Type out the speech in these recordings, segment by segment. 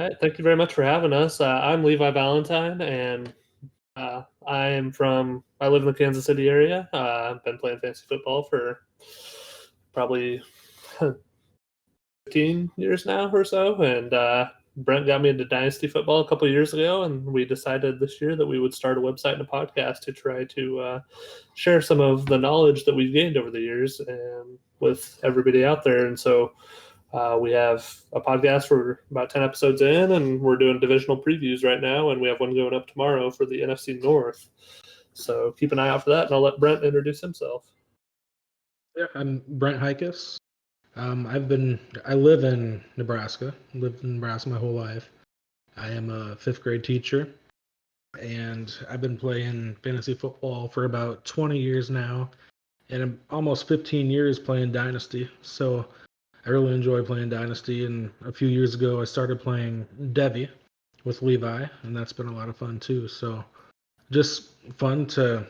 right. Thank you very much for having us. I'm Levi Valentine, and I live in the Kansas City area. I've been playing fantasy football for probably 15 years now or so. And Brent got me into Dynasty football a couple of years ago, and we decided this year that we would start a website and a podcast to try to share some of the knowledge that we've gained over the years and with everybody out there. And so we have a podcast for about 10 episodes in, and we're doing divisional previews right now, and we have one going up tomorrow for the NFC North. So keep an eye out for that, and I'll let Brent introduce himself. Yeah, I'm Brent Hikus. I live in Nebraska. Lived in Nebraska my whole life. I am a 5th grade teacher, and I've been playing fantasy football for about 20 years now, and I'm almost 15 years playing Dynasty. So I really enjoy playing Dynasty, and a few years ago I started playing Devy with Levi, and that's been a lot of fun too. So just fun to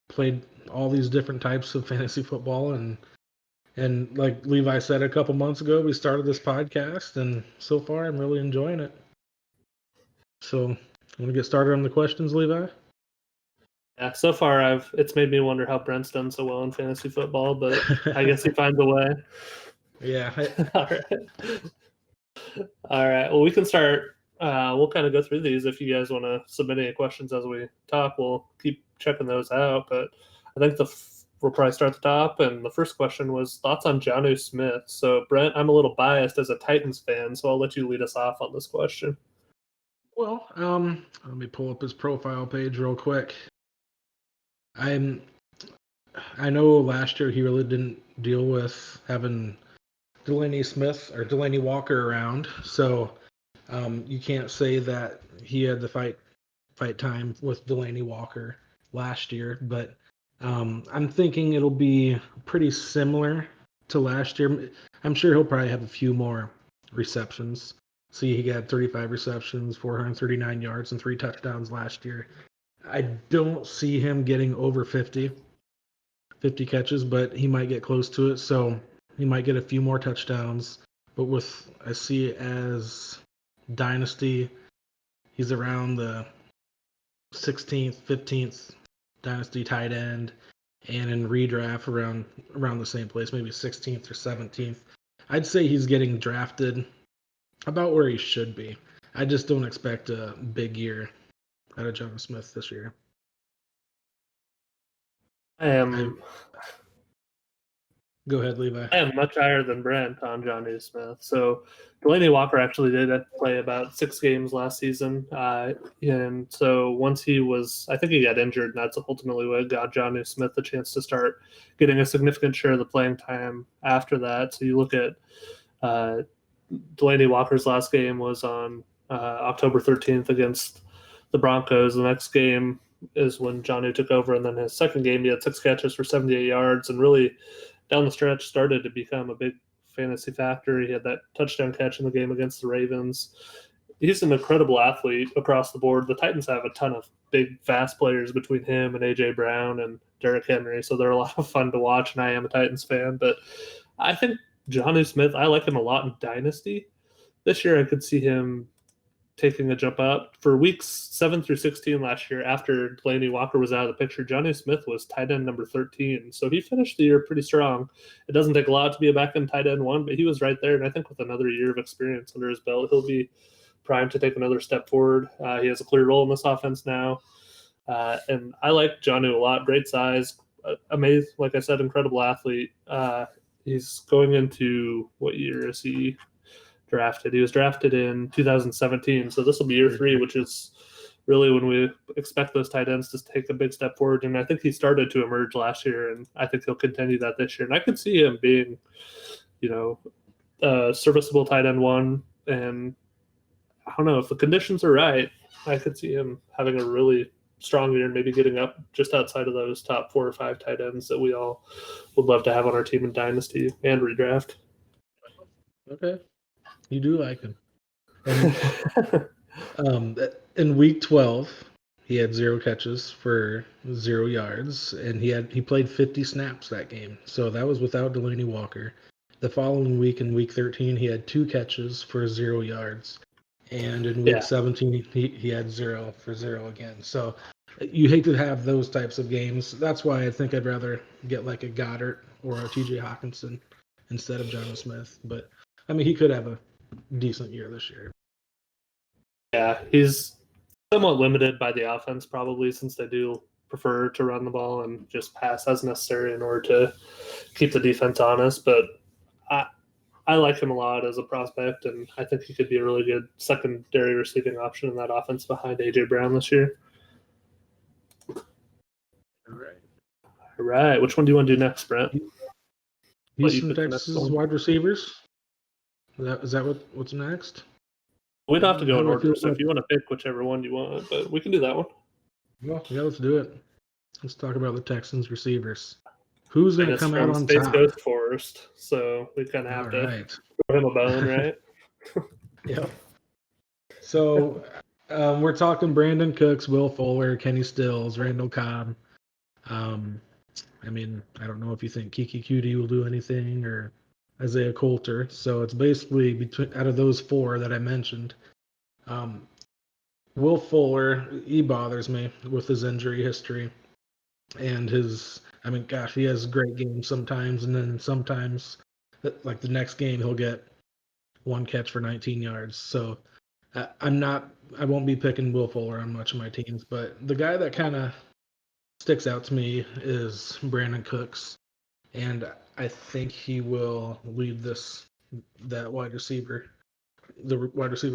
play all these different types of fantasy football, and like Levi said a couple months ago, we started this podcast, and so far I'm really enjoying it. So want to get started on the questions, Levi? Yeah, so far it's made me wonder how Brent's done so well in fantasy football, but I guess he finds a way. Yeah. All right. All right. Well, we can start. We'll kind of go through these. If you guys want to submit any questions as we talk, we'll keep checking those out. But I think we'll probably start at the top. And the first question was thoughts on Jonnu Smith. So, Brent, I'm a little biased as a Titans fan, so I'll let you lead us off on this question. Well, let me pull up his profile page real quick. I know last year he really didn't deal with having Delaney Walker around, so you can't say that he had the fight time with Delaney Walker last year, but I'm thinking it'll be pretty similar to last year. I'm sure he'll probably have a few more receptions. See, he got 35 receptions, 439 yards, and 3 touchdowns last year. I don't see him getting over 50 catches, but he might get close to it, so he might get a few more touchdowns. But I see it as Dynasty, he's around the 16th, 15th Dynasty tight end, and in redraft around the same place, maybe 16th or 17th. I'd say he's getting drafted about where he should be. I just don't expect a big year out of Jonnu Smith this year. Go ahead, Levi. I am much higher than Brent on Jonnu Smith. So Delaney Walker actually did play about 6 games last season. And so once I think he got injured, and that's ultimately what got Jonnu Smith the chance to start getting a significant share of the playing time after that. So you look at Delaney Walker's last game was on October 13th against the Broncos. The next game is when Jonnu took over, and then his second game he had 6 catches for 78 yards, and really down the stretch started to become a big fantasy factor. He had that touchdown catch in the game against the Ravens. He's an incredible athlete across the board. The Titans have a ton of big, fast players between him and A.J. Brown and Derrick Henry, so they're a lot of fun to watch, and I am a Titans fan. But I think Jonnu Smith, I like him a lot in Dynasty. This year I could see him taking a jump up. For weeks 7 through 16 last year, after Delaney Walker was out of the picture, Jonnu Smith was tight end number 13. So he finished the year pretty strong. It doesn't take a lot to be a back end tight end 1, but he was right there. And I think with another year of experience under his belt, he'll be primed to take another step forward. He has a clear role in this offense now. And I like Jonnu a lot. Great size, amazing, like I said, incredible athlete. He's going into, what year is he drafted? He was drafted in 2017, so this will be year 3, which is really when we expect those tight ends to take a big step forward. And I think he started to emerge last year, and I think he'll continue that this year. And I could see him being, a serviceable tight end 1. And I don't know, if the conditions are right, I could see him having a really strong year and maybe getting up just outside of those top 4 or 5 tight ends that we all would love to have on our team in Dynasty and redraft. Okay. You do like him. And in week 12, he had 0 catches for 0 yards, and he played 50 snaps that game. So that was without Delaney Walker. The following week, in week 13, he had 2 catches for 0 yards. And in week 17, he had 0 for 0 again. So you hate to have those types of games. That's why I think I'd rather get like a Goddard or a TJ Hawkinson instead of Jonnu Smith. But, I mean, he could have a decent year this year. Yeah, he's somewhat limited by the offense probably, since they do prefer to run the ball and just pass as necessary in order to keep the defense honest. But I like him a lot as a prospect, and I think he could be a really good secondary receiving option in that offense behind A.J. Brown this year. All right. All right. Which one do you want to do next, Brent? Houston, Texas wide receivers. Is that what's next? We don't have to go in order, so if you want to pick whichever one you want, but we can do that one. Well, yeah, let's do it. Let's talk about the Texans receivers. Who's going to come out on Space top? Coast Forest, so we kind of have to throw him a bone, right? Yep. So we're talking Brandon Cooks, Will Fuller, Kenny Stills, Randall Cobb. I mean, I don't know if you think Kiki Cutie will do anything or Isaiah Coulter. So it's basically out of those 4 that I mentioned. Will Fuller, he bothers me with his injury history and he has great games sometimes, and then sometimes, like the next game, he'll get 1 catch for 19 yards. So I won't be picking Will Fuller on much of my teams, but the guy that kind of sticks out to me is Brandon Cooks, and I think he will lead the wide receiver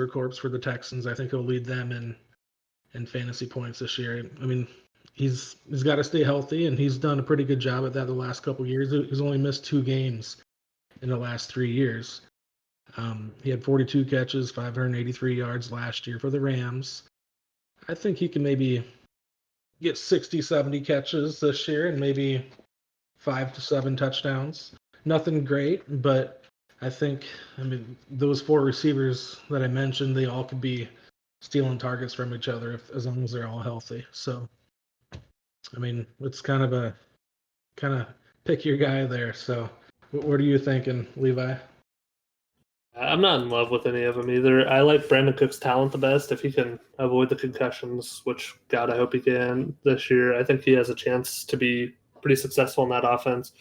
corps for the Texans. I think he'll lead them in fantasy points this year. I mean, he's got to stay healthy, and he's done a pretty good job at that the last couple of years. He's only missed 2 games in the last 3 years. He had 42 catches, 583 yards last year for the Rams. I think he can maybe get 60, 70 catches this year and maybe 5 to 7 touchdowns. Nothing great, but I mean, those 4 receivers that I mentioned, they all could be stealing targets from each other as long as they're all healthy. So, I mean, it's kind of pick your guy there. So, what are you thinking, Levi? I'm not in love with any of them either. I like Brandon Cook's talent the best. If he can avoid the concussions, which, God, I hope he can this year, I think he has a chance to be pretty successful in that offense.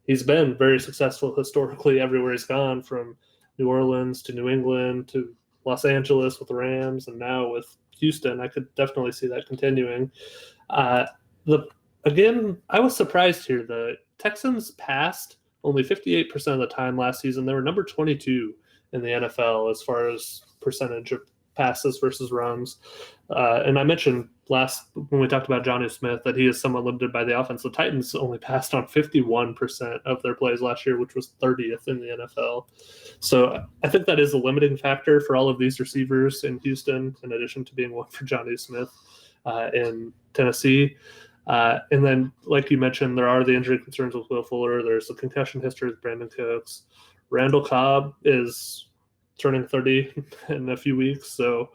He's been very successful historically everywhere he's gone, from New Orleans to New England to Los Angeles with the Rams, and now with Houston. I could definitely see that continuing. Again, I was surprised here. The Texans passed only 58% of the time last season. They were number 22 in the NFL as far as percentage of passes versus runs. And I mentioned when we talked about Jonnu Smith that he is somewhat limited by the offense. The Titans only passed on 51% of their plays last year, which was 30th in the NFL. So I think that is a limiting factor for all of these receivers in Houston, in addition to being one for Jonnu Smith in Tennessee. And then, like you mentioned, there are the injury concerns with Will Fuller. There's the concussion history with Brandon Cooks. Randall Cobb is turning 30 in a few weeks, so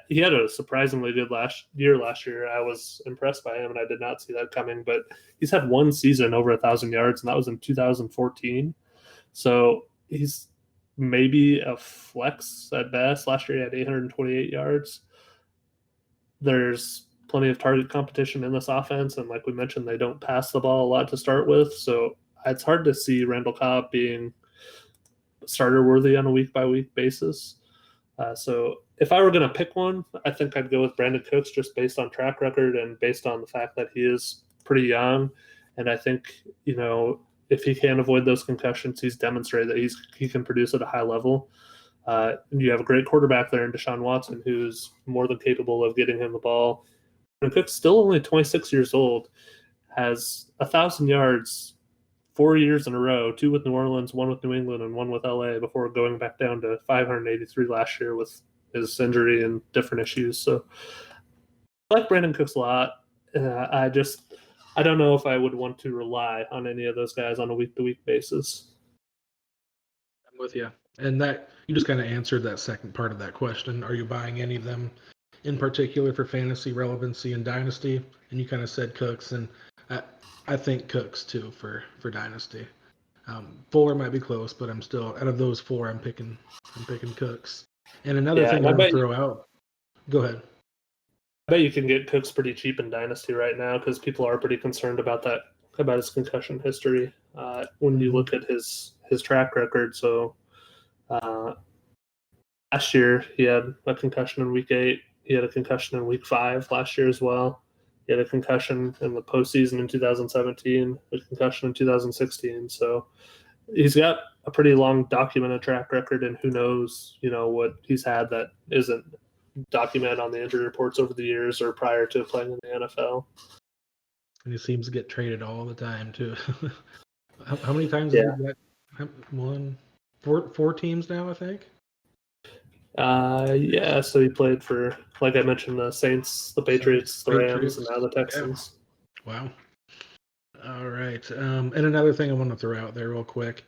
he had a surprisingly good last year. I was impressed by him, and I did not see that coming. But he's had 1 season over 1,000 yards, and that was in 2014. So he's maybe a flex at best. Last year he had 828 yards. There's plenty of target competition in this offense, and like we mentioned, they don't pass the ball a lot to start with. So it's hard to see Randall Cobb being starter worthy on a week-by-week basis. So if I were going to pick one, I think I'd go with Brandon Cooks, just based on track record and based on the fact that he is pretty young. And I think, if he can avoid those concussions, he's demonstrated that he can produce at a high level. And you have a great quarterback there in Deshaun Watson, who's more than capable of getting him the ball. And Cook's still only 26 years old, has 1,000 yards 4 years in a row, 2 with New Orleans, 1 with New England, and 1 with LA, before going back down to 583 last year with his injury and different issues. So I like Brandon Cooks a lot. I don't know if I would want to rely on any of those guys on a week-to-week basis. I'm with you. And that you just kind of answered that second part of that question. Are you buying any of them in particular for fantasy relevancy and dynasty? And you kind of said Cooks, and I think Cooks too for dynasty. Fuller might be close, but I'm still out of those four. I'm picking Cooks. And another thing I want to throw out. Go ahead. I bet you can get Cooks pretty cheap in Dynasty right now because people are pretty concerned about his concussion history. When you look at his track record, so last year he had a concussion in Week 8. He had a concussion in Week 5 last year as well. He had a concussion in the postseason in 2017, a concussion in 2016. So he's got a pretty long documented track record, and who knows, what he's had that isn't documented on the injury reports over the years or prior to playing in the NFL. And he seems to get traded all the time too. How many times? Yeah. Four teams now, I think. Yeah, so he played for, like I mentioned, the Saints, the Patriots, the Rams, and now the Texans. Yeah. Wow. All right. And another thing I want to throw out there real quick.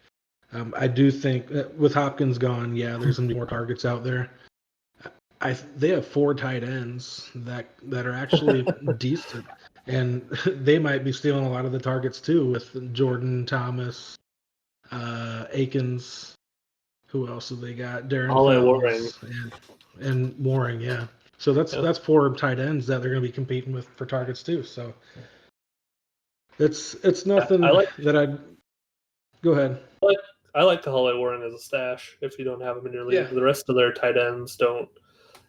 I do think that with Hopkins gone, there's some more targets out there. They have 4 tight ends that are actually decent, and they might be stealing a lot of the targets too with Jordan, Thomas, Akins. Who else have they got? Darren Fells and Mooring, yeah. So that's 4 tight ends that they're going to be competing with for targets too. So it's nothing that I'd go ahead. I like Kahale Warren as a stash if you don't have him in your league. Yeah. The rest of their tight ends don't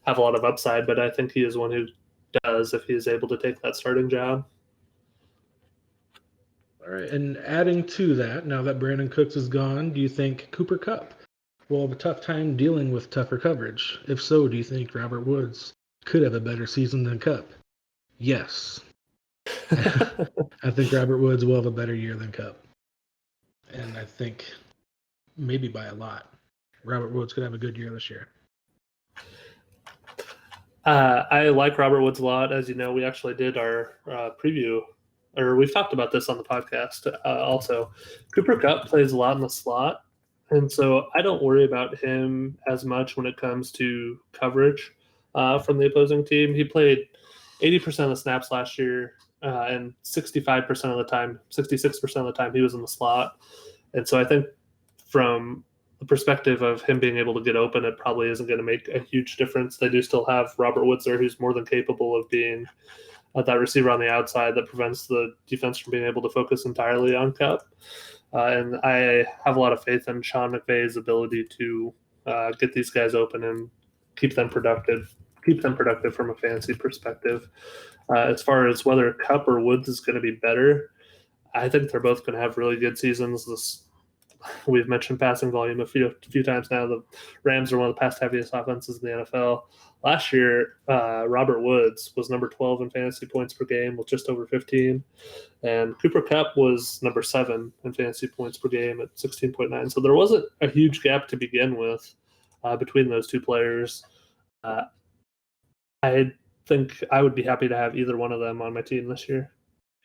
have a lot of upside, but I think he is one who does if he is able to take that starting job. All right, and adding to that, now that Brandon Cooks is gone, do you think Cooper Kupp will have a tough time dealing with tougher coverage? If so, do you think Robert Woods could have a better season than Kupp? Yes. I think Robert Woods will have a better year than Kupp. And I think maybe by a lot. Robert Woods could have a good year this year. I like Robert Woods a lot. As you know, we actually did our preview, or we've talked about this on the podcast also. Cooper Kupp plays a lot in the slot, and so I don't worry about him as much when it comes to coverage from the opposing team. He played 80% of the snaps last year, and 65% of the time, 66% of the time he was in the slot. And so I think from the perspective of him being able to get open, it probably isn't going to make a huge difference. They do still have Robert Woods there, who's more than capable of being that receiver on the outside that prevents the defense from being able to focus entirely on Kupp. And I have a lot of faith in Sean McVay's ability to get these guys open and keep them productive from a fantasy perspective. As far as whether Kupp or Woods is going to be better, I think they're both going to have really good seasons. We've mentioned passing volume a few times now. The Rams are one of the pass-heaviest offenses in the NFL. Last year, Robert Woods was number 12 in fantasy points per game with just over 15. And Cooper Kupp was number 7 in fantasy points per game at 16.9. So there wasn't a huge gap to begin with between those two players. I think I would be happy to have either one of them on my team this year.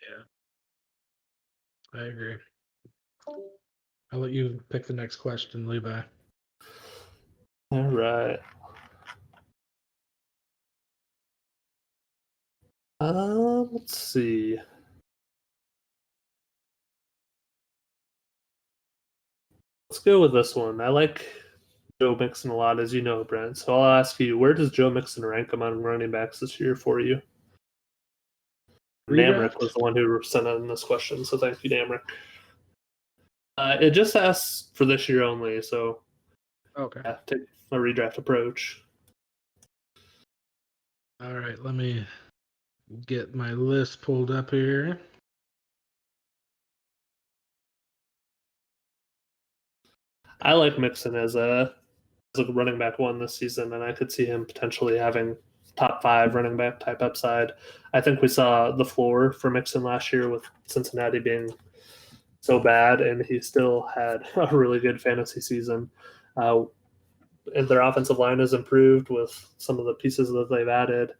Yeah, I agree. I'll let you pick the next question, Levi. All right. Let's see. Let's go with this one. I like Joe Mixon a lot, as you know, Brent. So I'll ask you, where does Joe Mixon rank among running backs this year for you? Namrick was the one who sent in this question, so thank you, Namrick. It just asks for this year only, so okay. Yeah, take a redraft approach. All right, let me get my list pulled up here. I like Mixon as a running back 1 this season, and I could see him potentially having top 5 running back type upside. I think we saw the floor for Mixon last year with Cincinnati being so bad, and he still had a really good fantasy season. And their offensive line has improved with some of the pieces that they've added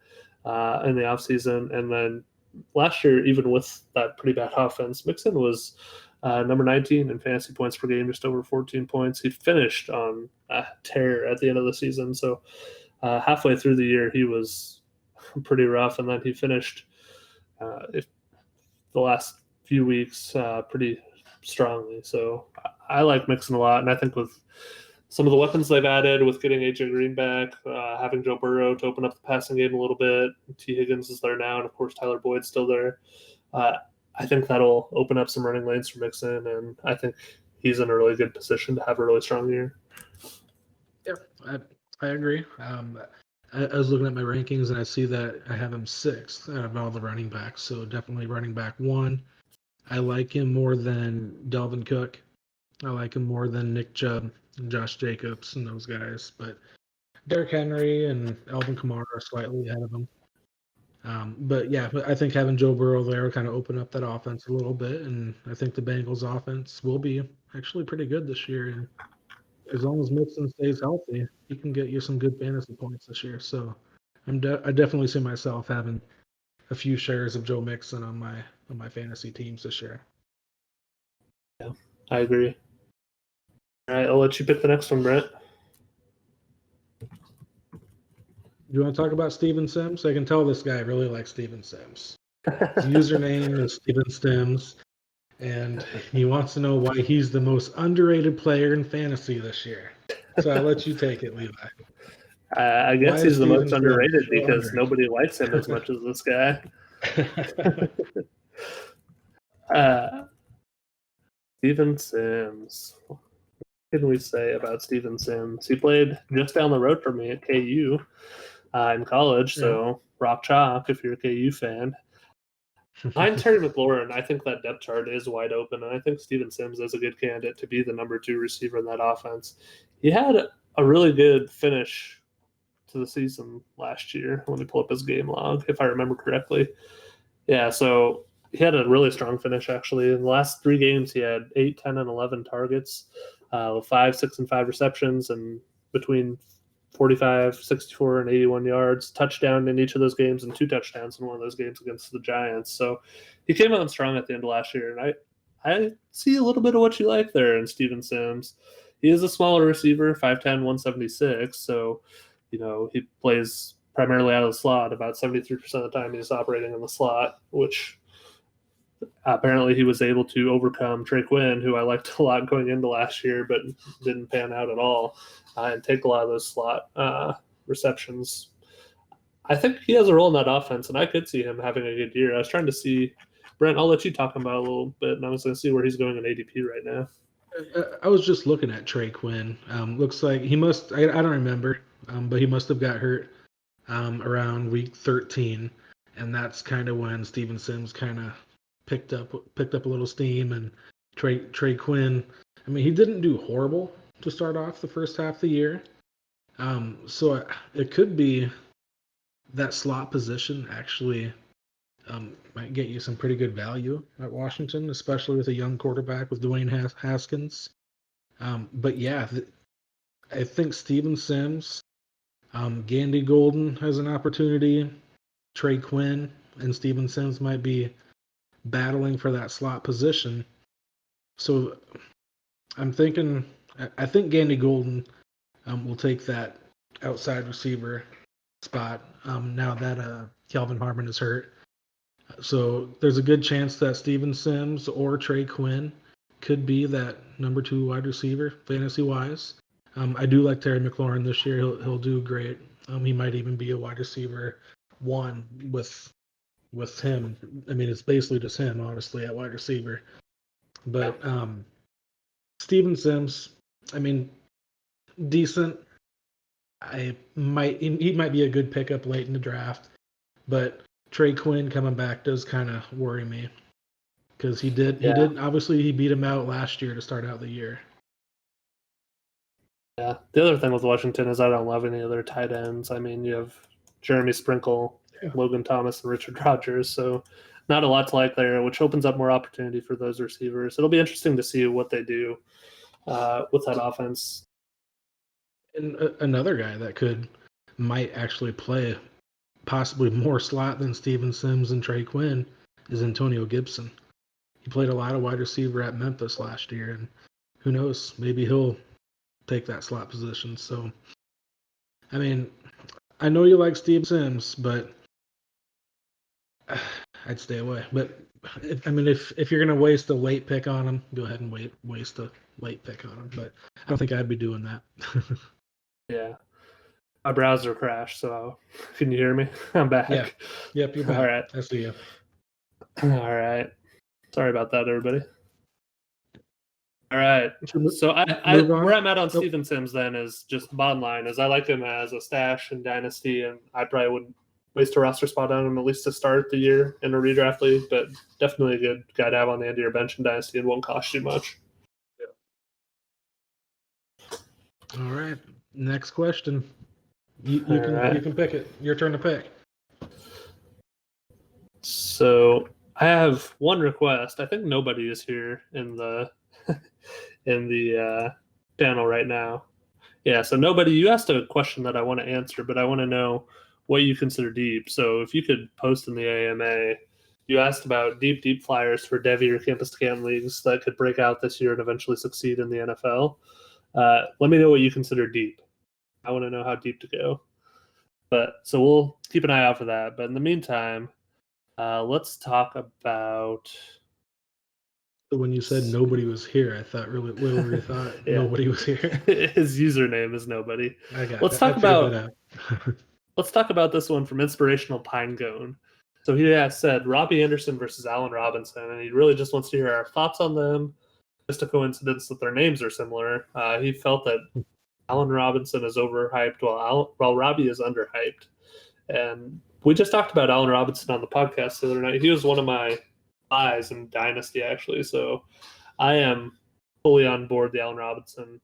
in the offseason. And then last year, even with that pretty bad offense, Mixon was number 19 in fantasy points per game, just over 14 points. He finished on a tear at the end of the season. So halfway through the year, he was pretty rough. And then he finished the last few weeks pretty strongly. So I like Mixon a lot, and I think with some of the weapons they've added, with getting AJ Green back, having Joe Burrow to open up the passing game a little bit, T. Higgins is there now, and of course Tyler Boyd's still there. I think that'll open up some running lanes for Mixon, and I think he's in a really good position to have a really strong year. Yeah, I agree. I was looking at my rankings, and I see that I have him 6th out of all the running backs, so definitely running back 1. I like him more than Dalvin Cook. I like him more than Nick Chubb, and Josh Jacobs, and those guys. But Derrick Henry and Alvin Kamara are slightly ahead of him. But yeah, I think having Joe Burrow there kind of open up that offense a little bit, and I think the Bengals offense will be actually pretty good this year. And as long as Mixon stays healthy, he can get you some good fantasy points this year. So I definitely see myself having a few shares of Joe Mixon on my fantasy teams this year. Yeah, I agree. All right, I'll let you pick the next one, Brent. You want to talk about Steven Sims? I can tell this guy really likes Steven Sims. His username is Steven Sims, and he wants to know why he's the most underrated player in fantasy this year. So I'll let you take it, Levi. I guess he's the most underrated because underrated? nobody likes him as much as this guy. Steven Sims. What can we say about Steven Sims? He played just down the road from me at KU in college, so rock chalk if you're a KU fan. Behind Terry McLaurin, I think that depth chart is wide open, and I think Steven Sims is a good candidate to be the number 2 receiver in that offense. He had a really good finish to the season last year. Let me pull up his game log, if I remember correctly. Yeah, so he had a really strong finish, actually. In the last 3 games, he had 8, 10, and 11 targets, 5, 6, and 5 receptions, and between 45, 64, and 81 yards, touchdown in each of those games, and 2 touchdowns in one of those games against the Giants. So he came on strong at the end of last year, and I see a little bit of what you like there in Steven Sims. He is a smaller receiver, 5'10", 176, so he plays primarily out of the slot. About 73% of the time he's operating in the slot, which apparently he was able to overcome Trey Quinn, who I liked a lot going into last year, but didn't pan out at all, and take a lot of those slot receptions. I think he has a role in that offense, and I could see him having a good year. I was trying to see, Brent, I'll let you talk about it a little bit, and I was going to see where he's going in ADP right now. I was just looking at Trey Quinn. Looks like he must, I don't remember, but he must have got hurt around week 13, and that's kind of when Steven Sims kind of picked up a little steam, and Trey Quinn, I mean, he didn't do horrible to start off the first half of the year. So it could be that slot position actually might get you some pretty good value at Washington, especially with a young quarterback with Dwayne Haskins. But yeah, I think Steven Sims, Gandy Golden has an opportunity. Trey Quinn and Steven Sims might be battling for that slot position. So I think Gandy Golden will take that outside receiver spot now that Kelvin Harmon is hurt. So there's a good chance that Steven Sims or Trey Quinn could be that number 2 wide receiver fantasy-wise. I do like Terry McLaurin this year. He'll do great. He might even be a wide receiver 1 with him. I mean, it's basically just him, honestly, at wide receiver. But Steven Sims, I mean, decent. He might be a good pickup late in the draft, but Trey Quinn coming back does kind of worry me because he did obviously he beat him out last year to start out the year. Yeah, the other thing with Washington is I don't love any other tight ends. I mean, you have Jeremy Sprinkle, Logan Thomas, and Richard Rodgers, so not a lot to like there, which opens up more opportunity for those receivers. It'll be interesting to see what they do with that offense. And another guy that might actually play possibly more slot than Steven Sims and Trey Quinn is Antonio Gibson. He played a lot of wide receiver at Memphis last year, and who knows, maybe he'll take that slot position. So, I mean, I know you like Steven Sims, but I'd stay away. But if you're gonna waste a late pick on him, go ahead and waste a late pick on him. But I don't think I'd be doing that. Yeah. My browser crashed, so can you hear me? I'm back. Yeah. Yep, you're back. All right. I see you. All right. Sorry about that, everybody. All right. So where I'm at on Steven Sims then is just bottom line is I like him as a stash in Dynasty, and I probably wouldn't waste a roster spot on him at least to start the year in a redraft league, but definitely a good guy to have on the end of your bench in Dynasty and won't cost you much. All right. Next question. You can pick it. Your turn to pick. So I have one request. I think nobody is here in the channel right now. Yeah, so nobody. You asked a question that I want to answer, but I want to know what you consider deep. So if you could post in the AMA, you asked about deep flyers for Devy or Campus to Canton leagues that could break out this year and eventually succeed in the NFL. Let me know what you consider deep. I want to know how deep to go. But so we'll keep an eye out for that. But in the meantime, let's talk about. When you said nobody was here, I thought really thought yeah. Nobody was here. His username is nobody. Let's talk about this one from Inspirational Pinecone. So he has said Robbie Anderson versus Allen Robinson, and he really just wants to hear our thoughts on them. Just a coincidence that their names are similar. He felt that Allen Robinson is overhyped while Robbie is underhyped. And we just talked about Allen Robinson on the podcast the other night. He was one of my buys in Dynasty, actually. So I am fully on board the Allen Robinson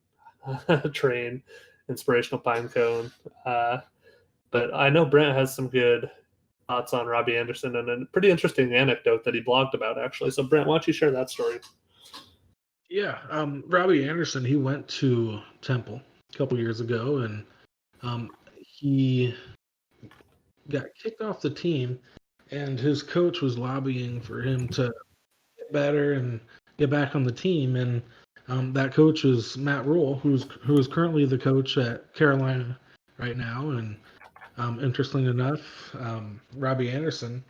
train, Inspirational Pinecone. But I know Brent has some good thoughts on Robbie Anderson and a pretty interesting anecdote that he blogged about, actually. So, Brent, why don't you share that story? Yeah, Robbie Anderson, he went to Temple a couple years ago, and he got kicked off the team, and his coach was lobbying for him to get better and get back on the team. And that coach is Matt Rule, who is currently the coach at Carolina right now. And interesting enough, Robbie Anderson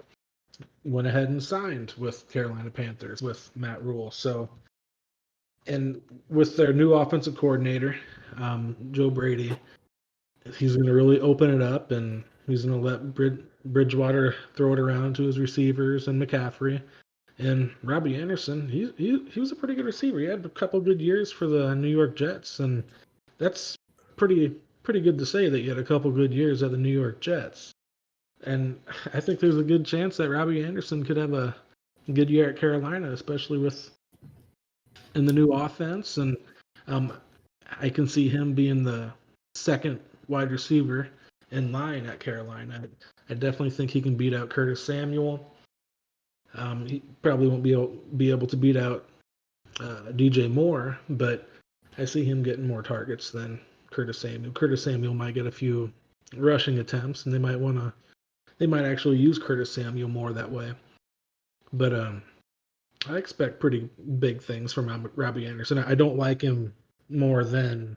went ahead and signed with Carolina Panthers with Matt Rule. So, and with their new offensive coordinator, Joe Brady, he's going to really open it up, and he's going to let Bridgewater throw it around to his receivers and McCaffrey. And Robbie Anderson, he was a pretty good receiver. He had a couple good years for the New York Jets, and that's pretty good to say that you had a couple good years at the New York Jets. And I think there's a good chance that Robbie Anderson could have a good year at Carolina, especially in the new offense. And I can see him being the second wide receiver in line at Carolina. I definitely think he can beat out Curtis Samuel. He probably won't be able to beat out DJ Moore, but I see him getting more targets than Curtis Samuel. Curtis Samuel might get a few rushing attempts, and they might actually use Curtis Samuel more that way. But I expect pretty big things from Robbie Anderson. I don't like him more than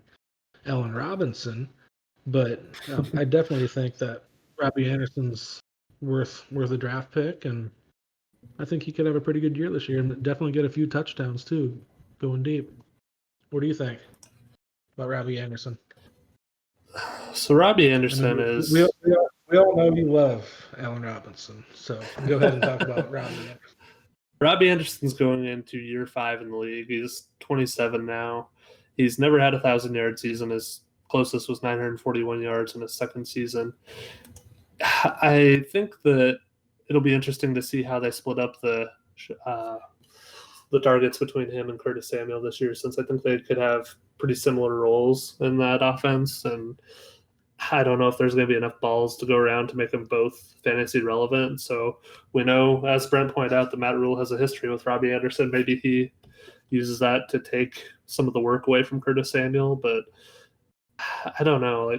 Allen Robinson, but I definitely think that Robbie Anderson's worth a draft pick, and I think he could have a pretty good year this year and definitely get a few touchdowns too, going deep. What do you think about Robbie Anderson? So Robbie Anderson is... We all know you love Allen Robinson, so go ahead and talk about Robbie Anderson. Robbie Anderson's going into year 5 in the league. He's 27 now. He's never had a 1,000-yard season. His closest was 941 yards in his second season. I think that it'll be interesting to see how they split up the targets between him and Curtis Samuel this year, since I think they could have pretty similar roles in that offense. And I don't know if there's going to be enough balls to go around to make them both fantasy relevant. So we know, as Brent pointed out, that Matt Rule has a history with Robbie Anderson. Maybe he uses that to take some of the work away from Curtis Samuel, but I don't know.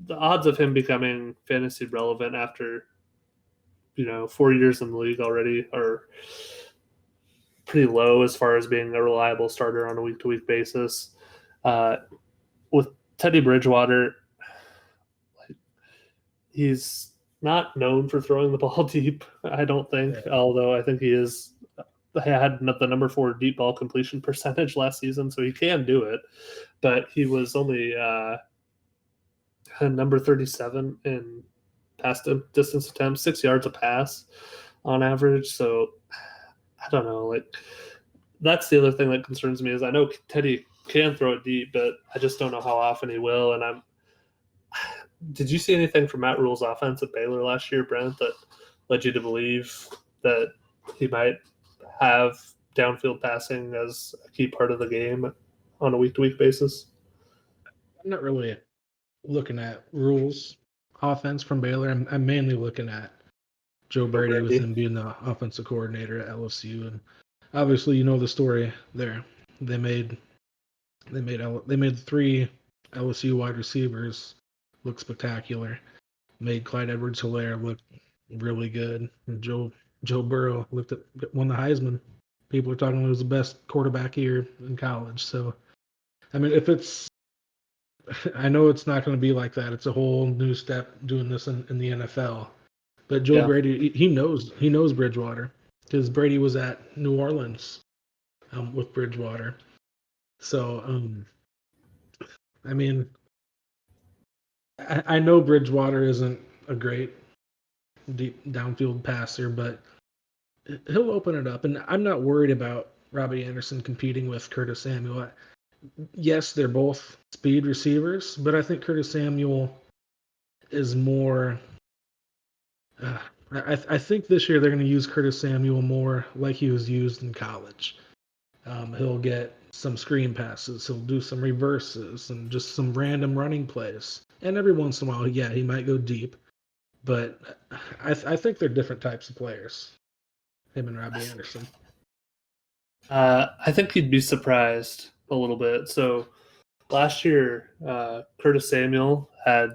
The odds of him becoming fantasy relevant after 4 years in the league already are pretty low as far as being a reliable starter on a week-to-week basis. With Teddy Bridgewater, he's not known for throwing the ball deep, I don't think, although I think he had the number 4 deep ball completion percentage last season, so he can do it. But he was only number 37 in pass distance attempts, 6 yards a pass on average. So I don't know. Like, that's the other thing that concerns me is I know Teddy can throw it deep, but I just don't know how often he will. And did you see anything from Matt Rule's offense at Baylor last year, Brent, that led you to believe that he might have downfield passing as a key part of the game on a week-to-week basis? I'm not really looking at Rule's offense from Baylor. I'm mainly looking at Joe Brady with him being the offensive coordinator at LSU, and obviously you know the story there. They made 3 LSU wide receivers look spectacular. Made Clyde Edwards-Helaire look really good. And Joe Burrow won the Heisman. People are talking he was the best quarterback here in college. So, I mean, I know it's not going to be like that. It's a whole new step doing this in the NFL. But Joe Brady, he knows Bridgewater because Brady was at New Orleans with Bridgewater. So, I mean, I know Bridgewater isn't a great deep downfield passer, but he'll open it up. And I'm not worried about Robbie Anderson competing with Curtis Samuel. Yes, they're both speed receivers, but I think Curtis Samuel is more. I think this year they're going to use Curtis Samuel more like he was used in college. He'll get some screen passes, he'll do some reverses, and just some random running plays. And every once in a while, he might go deep. But I think they're different types of players, him and Robbie Anderson. I think you'd be surprised a little bit. So last year, Curtis Samuel had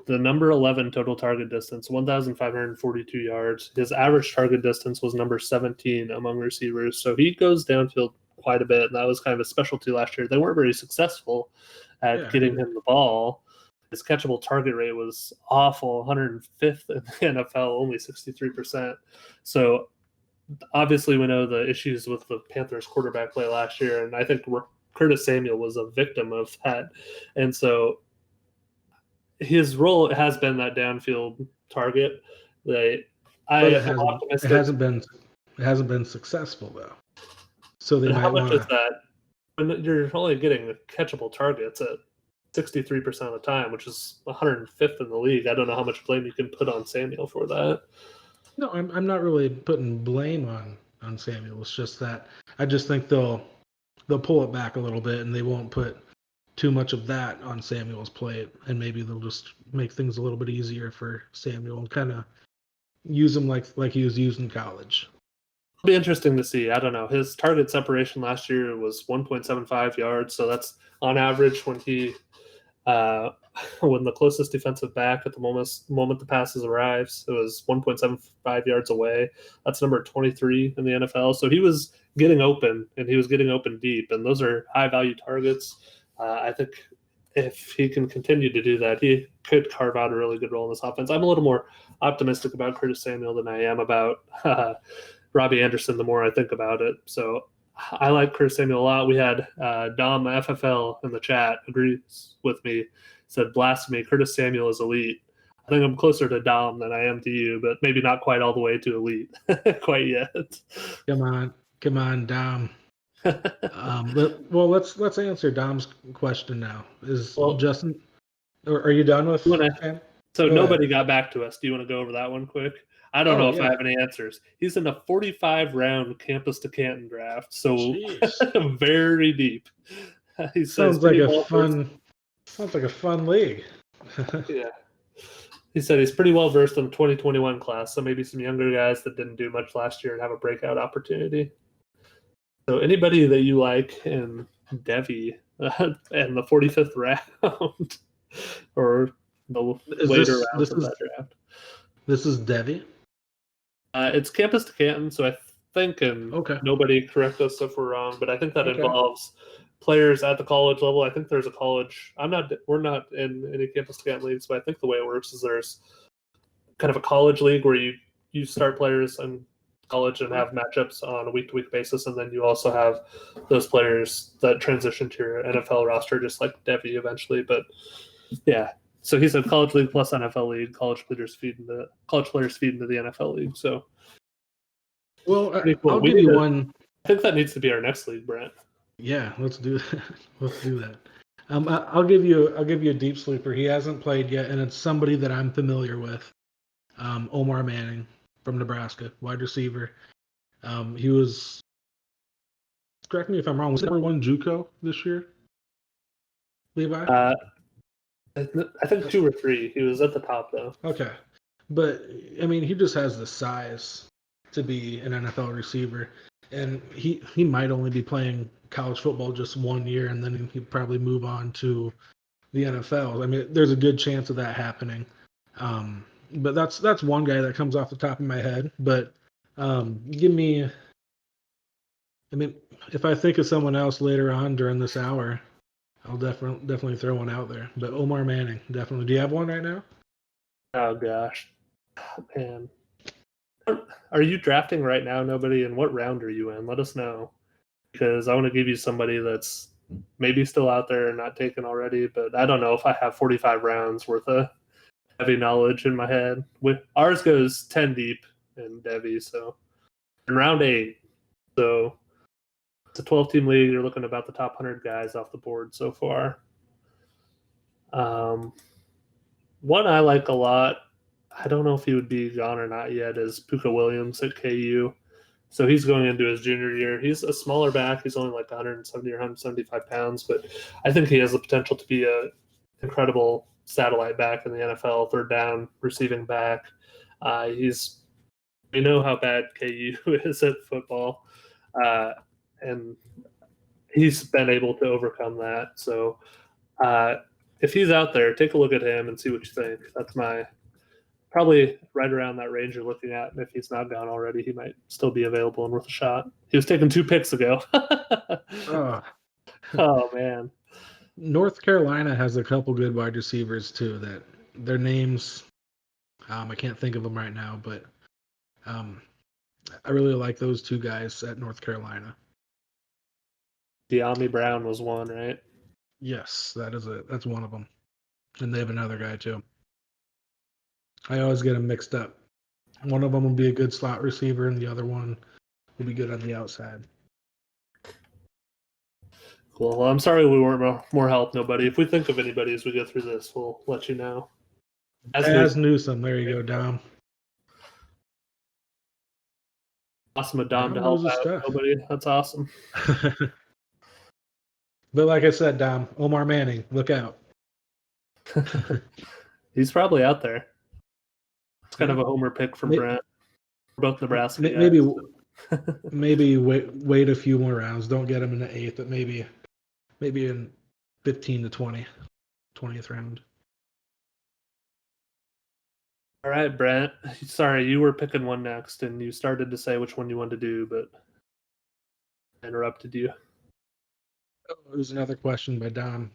the number 11 total target distance, 1,542 yards. His average target distance was number 17 among receivers. So he goes downfield quite a bit, and that was kind of a specialty last year. They weren't very successful at getting him the ball. His catchable target rate was awful, 105th in the NFL, only 63%. So obviously we know the issues with the Panthers quarterback play last year, and I think Curtis Samuel was a victim of that. And so his role has been that downfield target. It hasn't been successful though. So they might how much is that? When you're only getting catchable targets at 63% of the time, which is 105th in the league. I don't know how much blame you can put on Samuel for that. No, I'm not really putting blame on Samuel. It's just that I just think they'll pull it back a little bit, and they won't put too much of that on Samuel's plate, and maybe they'll just make things a little bit easier for Samuel and kind of use him like he was used in college. It'll be interesting to see. I don't know. His target separation last year was 1.75 yards, so that's on average when he when the closest defensive back at the moment the passes arrives, it was 1.75 yards away. That's number 23 in the NFL. So he was getting open, and he was getting open deep, and those are high-value targets. I think if he can continue to do that, he could carve out a really good role in this offense. I'm a little more optimistic about Curtis Samuel than I am about Robbie Anderson the more I think about it. So I like Curtis Samuel a lot. We had Dom FFL in the chat agrees with me, said blasphemy, Curtis Samuel is elite. I think I'm closer to Dom than I am to you, but maybe not quite all the way to elite quite yet. Come on, Dom. Let's answer Dom's question now. Justin, or are you done with? Nobody got back to us. Do you want to go over that one quick? I don't know if I have any answers. He's in a 45-round Campus to Canton draft, so very deep. Sounds like a fun league. Yeah. He said he's pretty well versed in the 2021 class, so maybe some younger guys that didn't do much last year and have a breakout opportunity. So anybody that you like in Devi in the 45th round or the later rounds of that draft. This is Devi? It's Campus to Canton, so I think, and nobody correct us if we're wrong, but I think that involves players at the college level. I think there's a college. We're not in any campus camp leagues, but I think the way it works is there's kind of a college league where you start players in college and have matchups on a week-to-week basis, and then you also have those players that transition to your NFL roster, just like Devi eventually. But yeah, so he said college league plus NFL league. College players feed into the NFL league. So, well, cool. I'll give you one. I think that needs to be our next league, Brent. Yeah, let's do that. Let's do that. I'll give you a deep sleeper. He hasn't played yet, and it's somebody that I'm familiar with. Omar Manning from Nebraska, wide receiver. He was, correct me if I'm wrong, was number one JUCO this year? Levi? I think 2 or 3. He was at the top though. Okay, but I mean, he just has the size to be an NFL receiver, and he might only be playing college football just 1 year, and then he'd probably move on to the NFL. I mean, there's a good chance of that happening. But that's one guy that comes off the top of my head. But give me, I mean, if I think of someone else later on during this hour, I'll definitely throw one out there. But Omar Manning, definitely. Do you have one right now? Oh gosh, man, are you drafting right now? Nobody. And what round are you in? Let us know, because I want to give you somebody that's maybe still out there and not taken already. But I don't know if I have 45 rounds worth of heavy knowledge in my head. Ours goes 10 deep in Devi, so in round 8. So it's a 12-team league. You're looking about the top 100 guys off the board so far. One I like a lot, I don't know if he would be gone or not yet, is Puka Williams at KU. So he's going into his junior year. He's a smaller back. He's only like 170 or 175 pounds, but I think he has the potential to be an incredible satellite back in the NFL, third down receiving back. We know how bad KU is at football, and he's been able to overcome that. So if he's out there, take a look at him and see what you think. That's probably right around that range you're looking at. And if he's not gone already, he might still be available and worth a shot. He was taken 2 picks ago. Oh man. North Carolina has a couple good wide receivers too. That their names, I can't think of them right now, but I really like those 2 guys at North Carolina. De'Ami Brown was one, right? Yes, that's one of them, and they have another guy too. I always get them mixed up. One of them will be a good slot receiver, and the other one will be good on the outside. Cool. Well, I'm sorry we weren't more help, nobody. If we think of anybody as we go through this, we'll let you know. As Newsome. There you go, Dom. Awesome of Dom to help out. Nobody. That's awesome. But like I said, Dom, Omar Manning, look out. He's probably out there. It's kind of a homer pick from Brent. We're both Nebraska guys. Maybe wait a few more rounds. Don't get him in the 8th, but maybe in 15 to 20th round. All right, Brent. Sorry, you were picking one next, and you started to say which one you wanted to do, but I interrupted you. Oh, there's another question by Dom.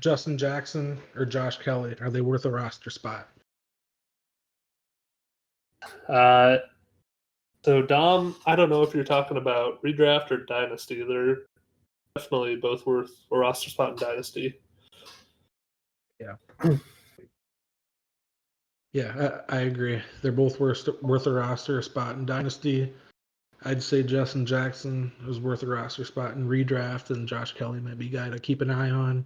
Justin Jackson or Josh Kelly, are they worth a roster spot? So Dom, I don't know if you're talking about redraft or dynasty. They're definitely both worth a roster spot in dynasty. Yeah. Yeah, I agree. They're both worth a roster spot in dynasty. I'd say Justin Jackson is worth a roster spot in redraft, and Josh Kelly might be a guy to keep an eye on.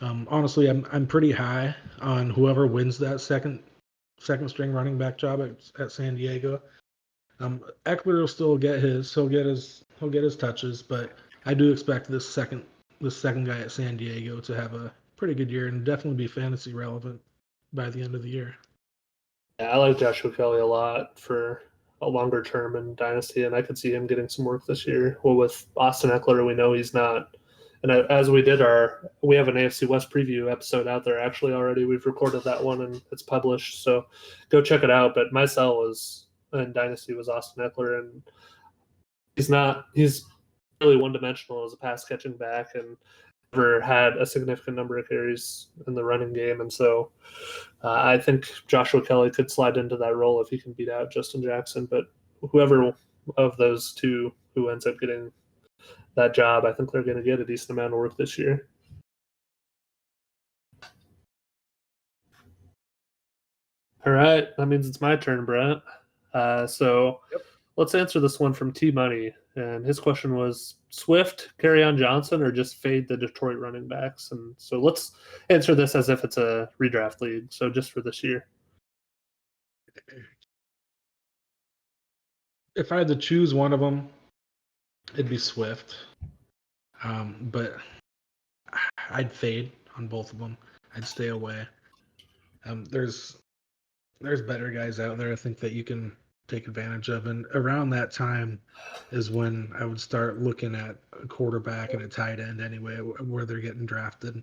Honestly, I'm pretty high on whoever wins that second string running back job at San Diego. Eckler will still get his. He'll get his touches, but I do expect this second guy at San Diego to have a pretty good year and definitely be fantasy relevant by the end of the year. Yeah, I like Joshua Kelly a lot for a longer term in dynasty, and I could see him getting some work this year. Well, with Austin Eckler, we know he's not. And as we have an AFC West preview episode out there actually already. We've recorded that one and it's published, so go check it out. But my sell in dynasty was Austin Eckler, and he's really one-dimensional as a pass-catching back and never had a significant number of carries in the running game. And so I think Joshua Kelly could slide into that role if he can beat out Justin Jackson. But whoever of those two who ends up getting that job, I think they're going to get a decent amount of work this year. All right, that means it's my turn, Brent. So let's answer this one from T Money. And his question was Swift, Kerryon Johnson, or just fade the Detroit running backs? And so let's answer this as if it's a redraft league. So just for this year. If I had to choose one of them, it'd be Swift. But I'd fade on both of them. I'd stay away. There's better guys out there I think that you can take advantage of. And around that time is when I would start looking at a quarterback and a tight end anyway, where they're getting drafted.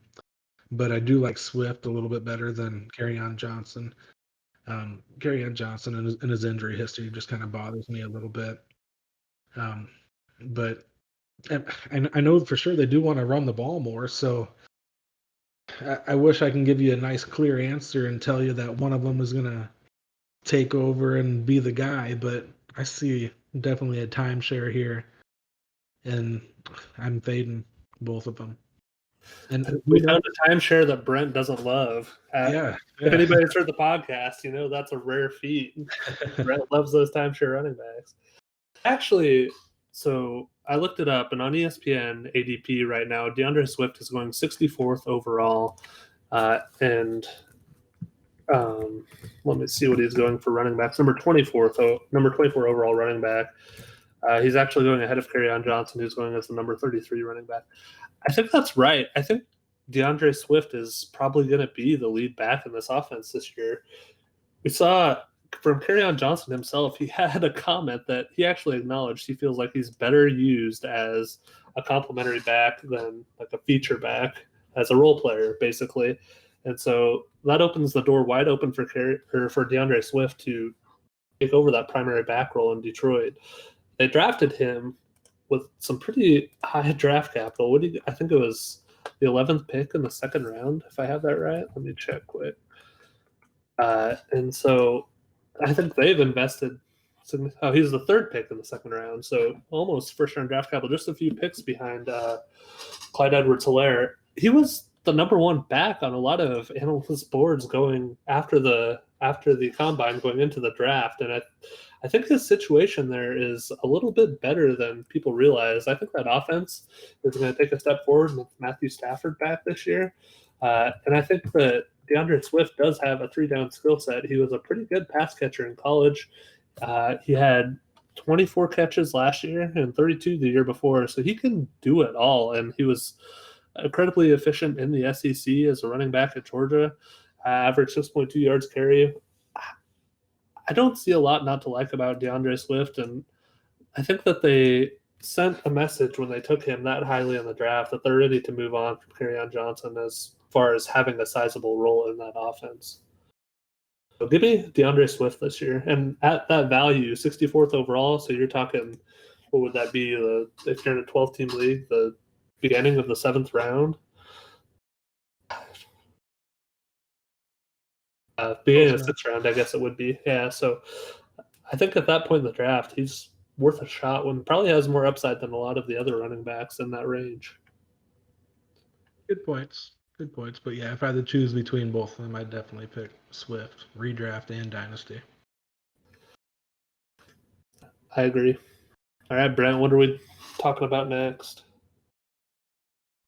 But I do like Swift a little bit better than Kerryon Johnson. Kerryon Johnson and his injury history just kind of bothers me a little bit. But I know for sure they do want to run the ball more, so I wish I can give you a nice clear answer and tell you that one of them is going to take over and be the guy, but I see definitely a timeshare here, and I'm fading both of them. And we found a timeshare that Brent doesn't love. Yeah. If anybody's heard the podcast, you know that's a rare feat. Brent loves those timeshare running backs. Actually, so I looked it up, and on ESPN ADP right now, DeAndre Swift is going 64th overall, and let me see what he's going for running backs. Number 24 overall running back. He's actually going ahead of Kerryon Johnson, who's going as the number 33 running back. I think that's right. I think DeAndre Swift is probably going to be the lead back in this offense this year. We saw from Kerryon Johnson himself, he had a comment that he actually acknowledged he feels like he's better used as a complementary back than like a feature back, as a role player, basically. And so that opens the door wide open for DeAndre Swift to take over that primary back role in Detroit. They drafted him with some pretty high draft capital. I think it was the 11th pick in the second round, if I have that right. Let me check quick. And so I think they've invested. He's the third pick in the second round, so almost first-round draft capital, just a few picks behind Clyde Edwards-Helaire. He was the number one back on a lot of analyst boards going after the combine, going into the draft, and I think his situation there is a little bit better than people realize. I think that offense is going to take a step forward with Matthew Stafford back this year, and I think that DeAndre Swift does have a three-down skill set. He was a pretty good pass catcher in college. He had 24 catches last year and 32 the year before, so he can do it all. And he was incredibly efficient in the SEC as a running back at Georgia, averaged 6.2 yards carry. I don't see a lot not to like about DeAndre Swift, and I think that they sent a message when they took him that highly in the draft that they're ready to move on from Kerryon Johnson as far as having a sizable role in that offense. So give me DeAndre Swift this year. And at that value, 64th overall, so you're talking, what would that be? If you're in a 12-team league, the beginning of the 7th round? Beginning of the 6th round, I guess it would be. Yeah, so I think at that point in the draft, he's worth a shot when probably has more upside than a lot of the other running backs in that range. Good points. But yeah, if I had to choose between both of them, I'd definitely pick Swift, redraft and dynasty. I agree. All right, Brent, what are we talking about next?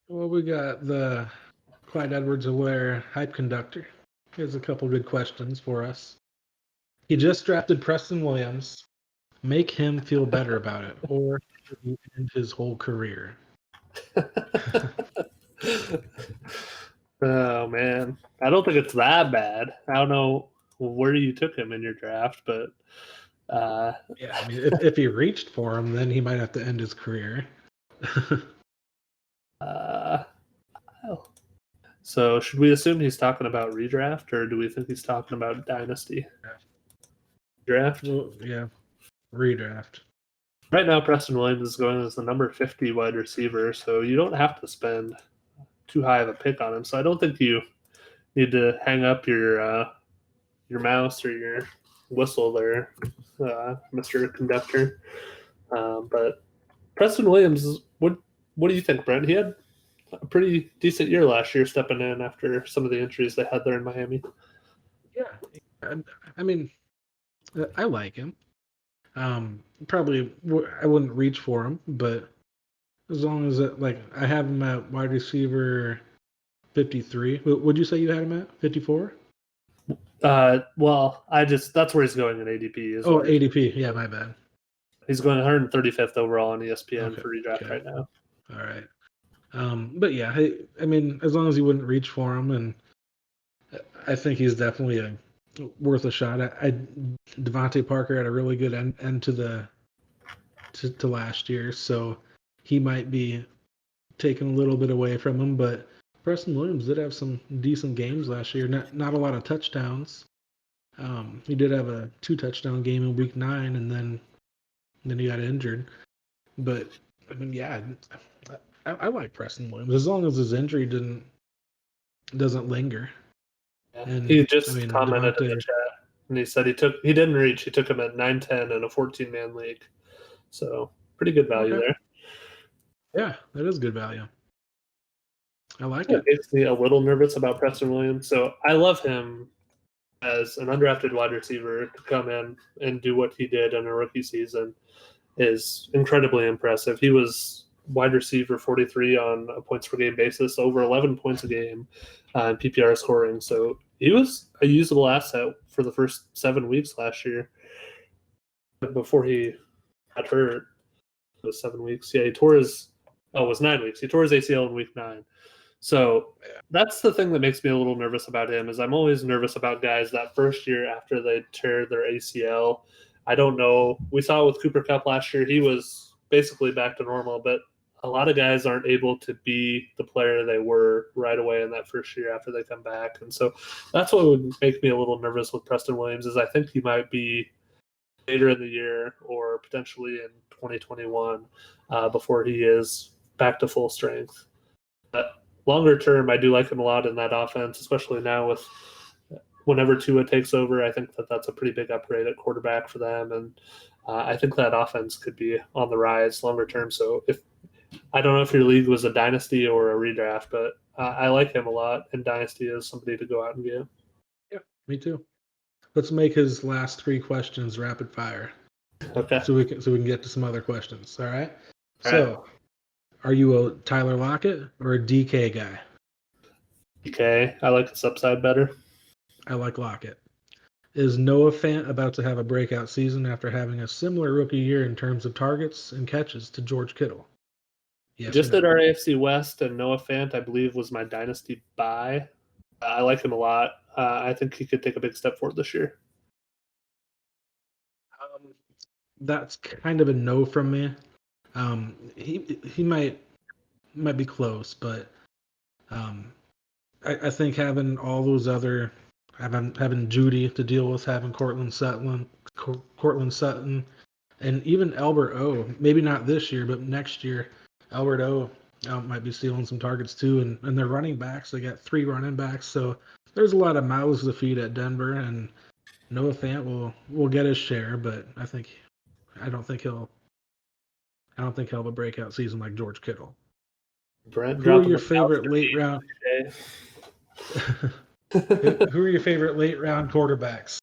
Well, we got the Clyde Edwards-Helaire hype conductor. Here's a couple good questions for us. He just drafted Preston Williams. Make him feel better about it, or end his whole career. Oh man, I don't think it's that bad. I don't know where you took him in your draft, but yeah, I mean, if he reached for him, then he might have to end his career. So should we assume he's talking about redraft, or do we think he's talking about dynasty? Draft? Well, yeah, redraft. Right now, Preston Williams is going as the number 50 wide receiver, so you don't have to spend too high of a pick on him. So I don't think you need to hang up your mouse or your whistle there, Mr. Conductor. But Preston Williams, what do you think, Brent? He had a pretty decent year last year, stepping in after some of the injuries they had there in Miami. Yeah, I mean, I like him. Probably I wouldn't reach for him, but as long as I have him at wide receiver 53. Would you say you had him at 54? Well, that's where he's going in ADP. Oh, ADP. Yeah, my bad. He's going 135th overall on ESPN Okay, for redraft right now. All right. But yeah, I mean, as long as you wouldn't reach for him, and I think he's definitely worth a shot. Devontae Parker had a really good end to last year, so he might be taken a little bit away from him. But Preston Williams did have some decent games last year. Not a lot of touchdowns. He did have a 2-touchdown game in Week 9, and then he got injured. But I mean, yeah, I like Preston Williams as long as his injury doesn't linger. Yeah. And he just commented in the chat, and he said he didn't reach. He took him at 9-10 in a 14-man league, so pretty good value there. Yeah, that is good value. I like it. It makes me a little nervous about Preston Williams. So I love him as an undrafted wide receiver to come in and do what he did in a rookie season is incredibly impressive. He was wide receiver 43 on a points per game basis, over 11 points a game in PPR scoring. So he was a usable asset for the first 7 weeks last year. Before he got hurt, it was 7 weeks. Yeah, it was 9 weeks. He tore his ACL in week 9. So that's the thing that makes me a little nervous about him is I'm always nervous about guys that first year after they tear their ACL. I don't know. We saw it with Cooper Kupp last year. He was basically back to normal, but a lot of guys aren't able to be the player they were right away in that first year after they come back. And so that's what would make me a little nervous with Preston Williams is I think he might be later in the year or potentially in 2021 before he is back to full strength. But longer term, I do like him a lot in that offense, especially now with whenever Tua takes over. I think that's a pretty big upgrade at quarterback for them, and I think that offense could be on the rise longer term. So I don't know if your league was a dynasty or a redraft, but I like him a lot, and dynasty is somebody to go out and get. Yeah, me too. Let's make his last 3 questions rapid fire. Okay. So we can get to some other questions. All right. Are you a Tyler Lockett or a DK guy? DK. I like his upside better. I like Lockett. Is Noah Fant about to have a breakout season after having a similar rookie year in terms of targets and catches to George Kittle? Yes, just did our AFC West, and Noah Fant, I believe, was my dynasty buy. I like him a lot. I think he could take a big step forward this year. That's kind of a no from me. He might be close, but I think having all those other having Judy to deal with, having Cortland Sutton, and even Albert O. Maybe not this year, but next year, Albert O. Might be stealing some targets too. And they're running backs. They got 3 running backs, so there's a lot of mouths to feed at Denver. And Noah Fant will get his share, but I don't think he'll have a breakout season like George Kittle. Brent, who are your favorite late round? Who are your favorite late round quarterbacks?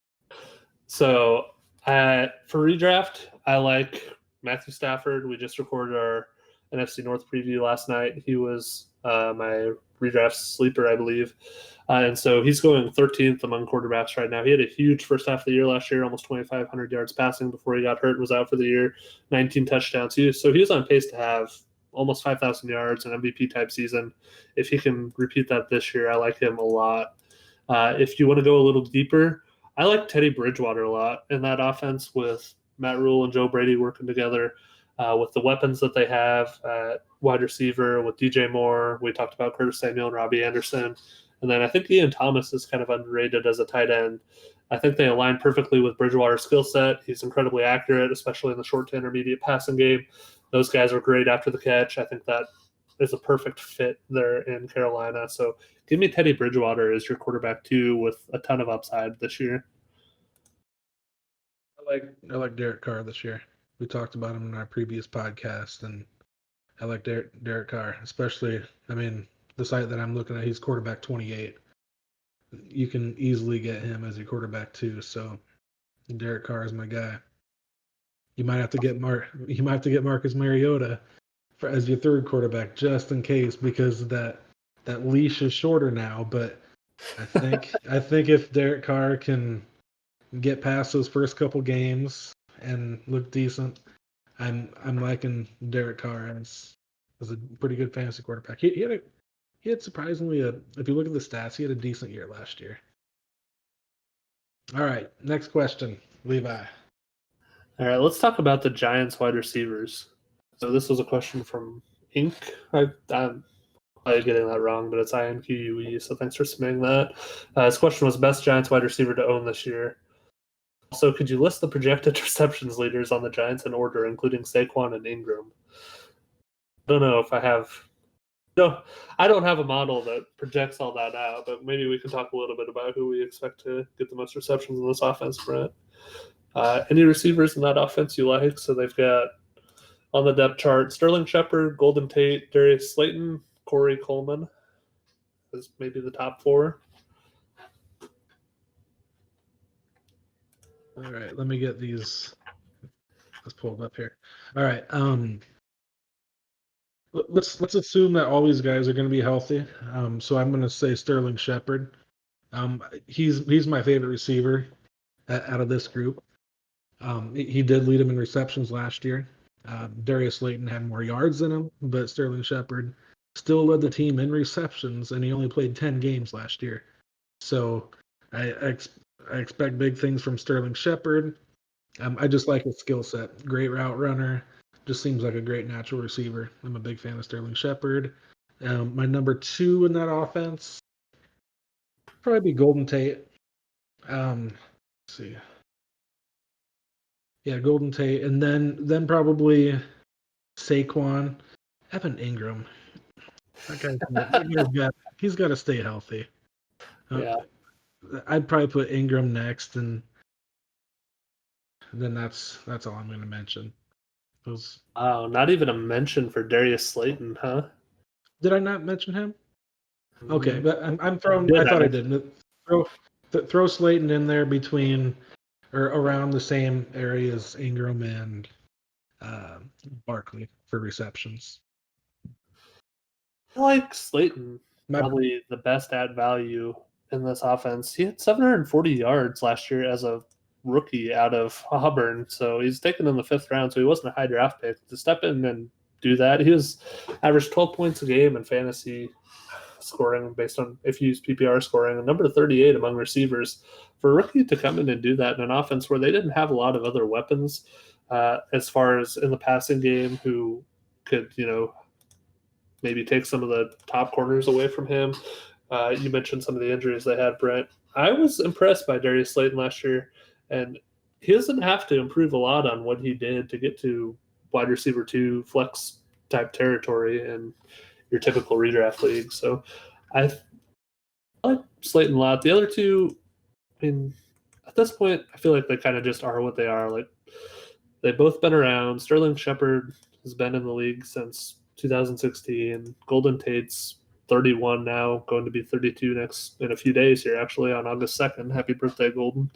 So for redraft, I like Matthew Stafford. We just recorded our NFC North preview last night. He was my redraft sleeper, I believe. And so he's going 13th among quarterbacks right now. He had a huge first half of the year last year, almost 2,500 yards passing before he got hurt and was out for the year, 19 touchdowns. So he was on pace to have almost 5,000 yards, an MVP-type season. If he can repeat that this year, I like him a lot. If you want to go a little deeper, I like Teddy Bridgewater a lot in that offense with Matt Rule and Joe Brady working together. With the weapons that they have at wide receiver with DJ Moore. We talked about Curtis Samuel and Robbie Anderson. And then I think Ian Thomas is kind of underrated as a tight end. I think they align perfectly with Bridgewater's skill set. He's incredibly accurate, especially in the short to intermediate passing game. Those guys are great after the catch. I think that is a perfect fit there in Carolina. So give me Teddy Bridgewater as your quarterback too, with a ton of upside this year. I like Derek Carr this year. We talked about him in our previous podcast, and I like Derek Carr, especially. I mean, the site that I'm looking at, he's quarterback 28. You can easily get him as your quarterback too. So Derek Carr is my guy. You might have to get Marcus Mariota as your third quarterback just in case, because that leash is shorter now. But I think if Derek Carr can get past those first couple games and look decent, I'm liking Derek Carr as a pretty good fantasy quarterback. He had surprisingly if you look at the stats, he had a decent year last year. All right, next question, Levi. All right, let's talk about the Giants wide receivers. So this was a question from Ink. I'm probably getting that wrong, but it's INQUE, so thanks for submitting that. His question was best Giants wide receiver to own this year. Also, could you list the projected receptions leaders on the Giants in order, including Saquon and Ingram? I don't know if I have... No, I don't have a model that projects all that out, but maybe we can talk a little bit about who we expect to get the most receptions in this offense, Brent. Any receivers in that offense you like? So they've got on the depth chart Sterling Shepard, Golden Tate, Darius Slayton, Corey Coleman is maybe the top four. All right, let me get these. Let's pull it up here. All right, let's assume that all these guys are going to be healthy. So I'm going to say Sterling Shepard. He's my favorite receiver out of this group. He did lead him in receptions last year. Darius Slayton had more yards than him, but Sterling Shepard still led the team in receptions, and he only played 10 games last year. So I expect big things from Sterling Shepard. I just like his skill set. Great route runner. Just seems like a great natural receiver. I'm a big fan of Sterling Shepard. My number 2 in that offense probably be Golden Tate. Let's see. Yeah, Golden Tate, and then probably Saquon. Evan Ingram. He's got to stay healthy. Yeah. I'd probably put Ingram next, and then that's all I'm going to mention. Oh, not even a mention for Darius Slayton, huh? Did I not mention him? Okay, but I'm throwing. I thought I did. Throw Slayton in there between or around the same area as Ingram and Barkley for receptions. I like Slayton probably the best add value in this offense. He had 740 yards last year as a rookie out of Auburn, so he's taken in the 5th round, so he wasn't a high draft pick. To step in and do that, he was averaged 12 points a game in fantasy scoring based on if you use PPR scoring, and number 38 among receivers. For a rookie to come in and do that in an offense where they didn't have a lot of other weapons as far as in the passing game who could, maybe take some of the top corners away from him. You mentioned some of the injuries they had, Brent. I was impressed by Darius Slayton last year, and he doesn't have to improve a lot on what he did to get to wide receiver 2 flex type territory in your typical redraft league. So I like Slayton a lot. The other two, I mean, at this point, I feel like they kind of just are what they are. Like, they've both been around. Sterling Shepard has been in the league since 2016. Golden Tate's 31 now, going to be 32 next in a few days here, actually, on August 2nd. Happy birthday, Golden.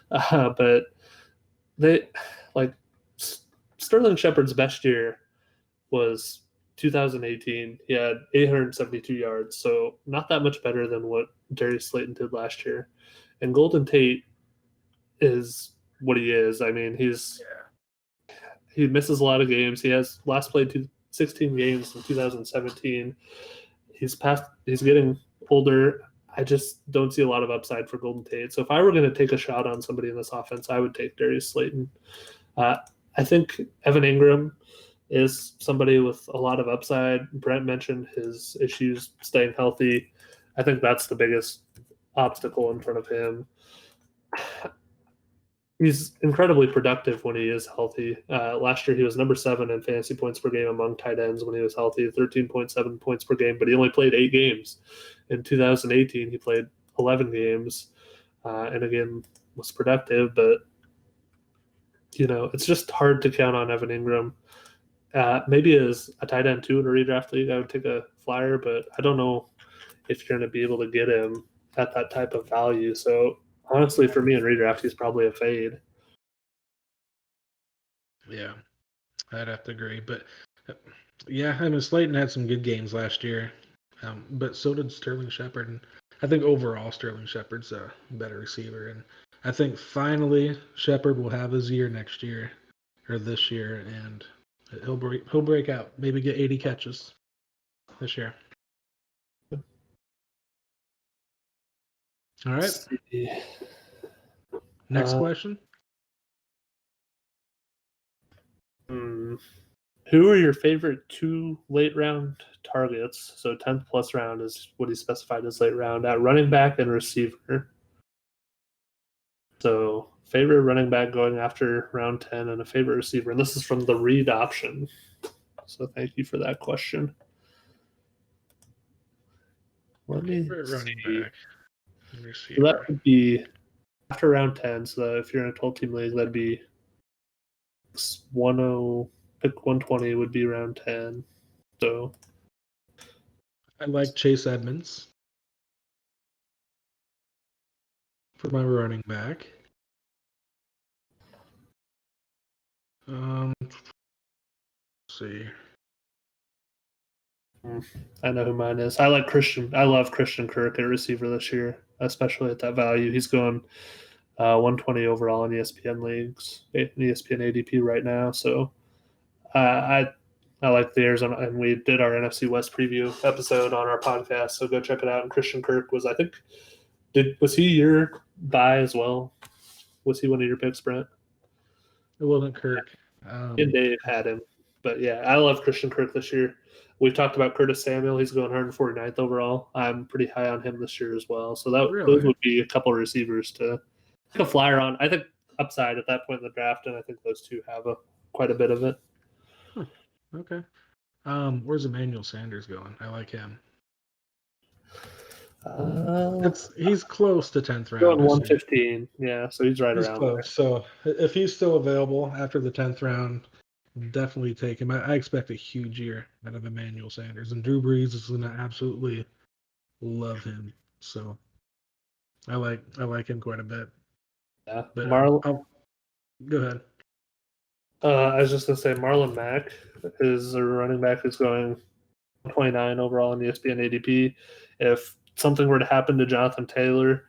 But they, like, Sterling Shepard's best year was 2018. He had 872 yards, so not that much better than what Darius Slayton did last year. And Golden Tate is what he is. I mean, he misses a lot of games. He has last played 16 games in 2017. He's getting older. I just don't see a lot of upside for Golden Tate. So if I were going to take a shot on somebody in this offense, I would take Darius Slayton. I think Evan Ingram is somebody with a lot of upside. Brent mentioned his issues staying healthy. I think that's the biggest obstacle in front of him. He's incredibly productive when he is healthy. Last year, he was number 7 in fantasy points per game among tight ends when he was healthy, 13.7 points per game, but he only played 8 games. In 2018, he played 11 games, and again, was productive, but, it's just hard to count on Evan Ingram. Maybe as a tight end, too, in a redraft league, I would take a flyer, but I don't know if you're going to be able to get him at that type of value. So, honestly, for me in redraft, he's probably a fade. Yeah, I'd have to agree. But yeah, I mean, Slayton had some good games last year, but so did Sterling Shepard. And I think overall Sterling Shepard's a better receiver. And I think finally Shepard will have his year next year or this year, and he'll break out. Maybe get 80 catches this year. All right. Next question. Who are your favorite 2 late round targets? So 10th plus round is what he specified as late round at running back and receiver. So favorite running back going after round 10 and a favorite receiver. And this is from the read option. So thank you for that question. Let me Favorite running see. back and receiver. So that would be after round 10. So if you're in a 12-team league, that'd be 120 would be round 10. So I like Chase Edmonds for my running back. Let's see. I know who mine is. I love Christian Kirk at receiver this year, especially at that value. He's going 120 overall in ESPN leagues, ESPN ADP right now. So I like the Arizona, and we did our NFC West preview episode on our podcast. So go check it out. And Christian Kirk was, I think, was he your buy as well? Was he one of your picks, Brent? It wasn't Kirk. And Dave had him, but yeah, I love Christian Kirk this year. We've talked about Curtis Samuel. He's going 149th overall. I'm pretty high on him this year as well. So those would be a couple of receivers to take a flyer on. I think upside at that point in the draft, and I think those two have quite a bit of it. Okay. Where's Emmanuel Sanders going? I like him. He's close to 10th round. Going 115, yeah. So he's right around close. there. So if he's still available after the 10th round, definitely take him. I expect a huge year out of Emmanuel Sanders, and Drew Brees is going to absolutely love him. So I like him quite a bit. Yeah, but go ahead. I was just going to say Marlon Mack is a running back who's going 29 overall in ESPN ADP. If something were to happen to Jonathan Taylor,